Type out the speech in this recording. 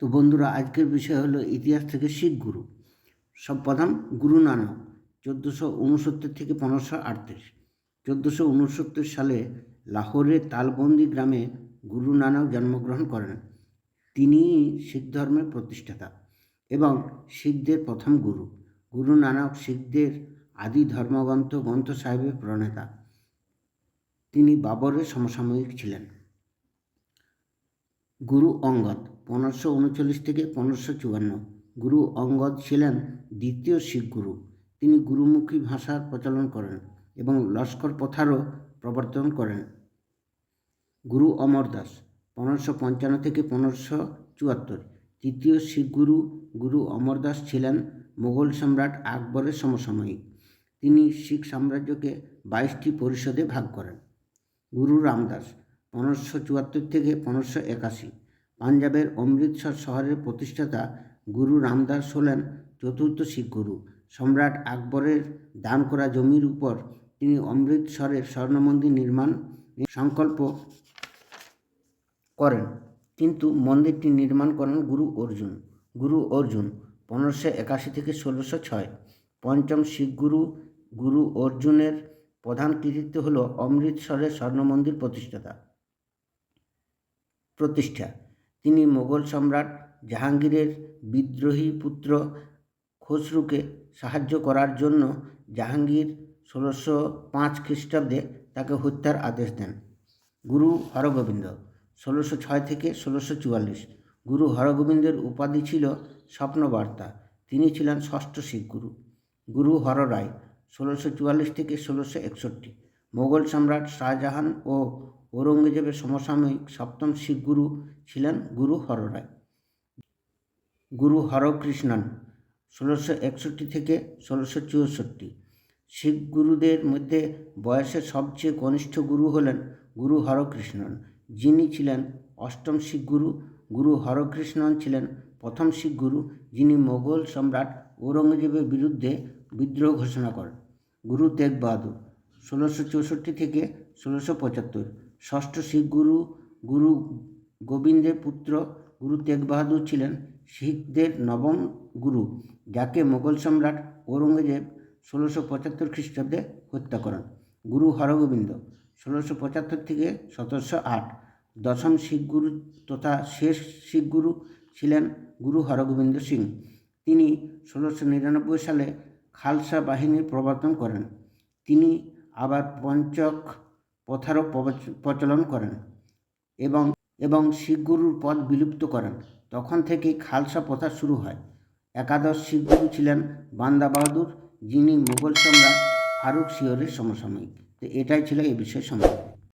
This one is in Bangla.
তো বন্ধুরা, আজকের বিষয় হলো ইতিহাস থেকে শিখ গুরু। সব প্রধান গুরু নানক 1469 থেকে 1538। 1469 সালে লাহোরের তালবন্দি গ্রামে গুরু নানক জন্মগ্রহণ করেন। তিনি শিখ ধর্মের প্রতিষ্ঠাতা এবং শিখদের প্রথম গুরু। গুরু নানক শিখদের আদি ধর্মগ্রন্থ গ্রন্থ সাহেবের প্রণেতা। তিনি বাবরের সমসাময়িক ছিলেন। গুরু অঙ্গদ 1539 থেকে 1554। গুরু অঙ্গদ ছিলেন দ্বিতীয় শিখ গুরু। তিনি গুরুমুখী ভাষার প্রচলন করেন এবং লস্কর প্রথারও প্রবর্তন করেন। গুরু অমরদাস 1555 থেকে 1574। তৃতীয় শিখ গুরু গুরু অমরদাস ছিলেন মোগল সম্রাট আকবরের সমসাময়িক। তিনি শিখ সাম্রাজ্যকে 22টি পরিষদে ভাগ করেন। গুরু রামদাস 1574 থেকে 1581। পাঞ্জাবের অমৃতসর শহরের প্রতিষ্ঠাতা গুরু রামদাস হলেন চতুর্থ শিখ গুরু। সম্রাট আকবরের দান করা জমির উপর তিনি অমৃতসরের স্বর্ণমন্দির নির্মাণ সংকল্প করেন, কিন্তু মন্দিরটি নির্মাণ করেন গুরু অর্জুন। গুরু অর্জুন 1581 থেকে 1606। পঞ্চম শিখ গুরু গুরু অর্জুনের প্রধান কৃতিত্ব হল অমৃতসরের স্বর্ণমন্দির প্রতিষ্ঠা। তিনি মোগল সম্রাট জাহাঙ্গীরের বিদ্রোহী পুত্র খসরুকে সাহায্য করার জন্য জাহাঙ্গীর 1605 খ্রিস্টাব্দে তাকে হত্যার আদেশ দেন। গুরু হরগোবিন্দ 1606 থেকে 1644। গুরু হরগোবিন্দের উপাধি ছিল স্বপ্নবার্তা। তিনি ছিলেন ষষ্ঠ শিখ গুরু। গুরু হররায় 1644 থেকে 1661। মোগল সম্রাট শাহজাহান ও ঔরঙ্গজেবের সমসাময়িক সপ্তম শিখ গুরু ছিলেন গুরু হররায়। গুরু হরকৃষ্ণন 1661 থেকে 1664। শিখ গুরুদের মধ্যে বয়সে সবচেয়ে কনিষ্ঠ গুরু হলেন গুরু হরকৃষ্ণন, যিনি ছিলেন অষ্টম শিখ গুরু। গুরু হরকৃষ্ণন ছিলেন প্রথম শিখ গুরু, যিনি মোগল সম্রাট ঔরঙ্গজেবের বিরুদ্ধে বিদ্রোহ ঘোষণা করেন। গুরু তেগ বাহাদুর 1664 থেকে 1675। ষষ্ঠ শিখ গুরু গুরু গোবিন্দের পুত্র গুরু তেগ বাহাদুর ছিলেন শিখদের নবম গুরু, যাকে মোগল সম্রাট ঔরঙ্গজেব 1675 খ্রিস্টাব্দে হত্যা করেন। গুরু হরগোবিন্দ 1675 থেকে 1708। দশম শিখ গুরু তথা শেষ শিখ গুরু ছিলেন গুরু হরগোবিন্দ সিং। তিনি 1699 সালে খালসা বাহিনীর প্রবর্তন করেন। তিনি আবার পঞ্চক প্রথারও প্রচলন করেন এবং শিখ গুরুর পদ বিলুপ্ত করেন। তখন থেকেই খালসা প্রথা শুরু হয়। একাদশ শিখ গুরু ছিলেন বান্দা বাহাদুর, যিনি মুঘল সম্রাট ফারুক শিয়রের সমসাময়িক। তো এটাই ছিল এই বিষয় সম্পর্কে।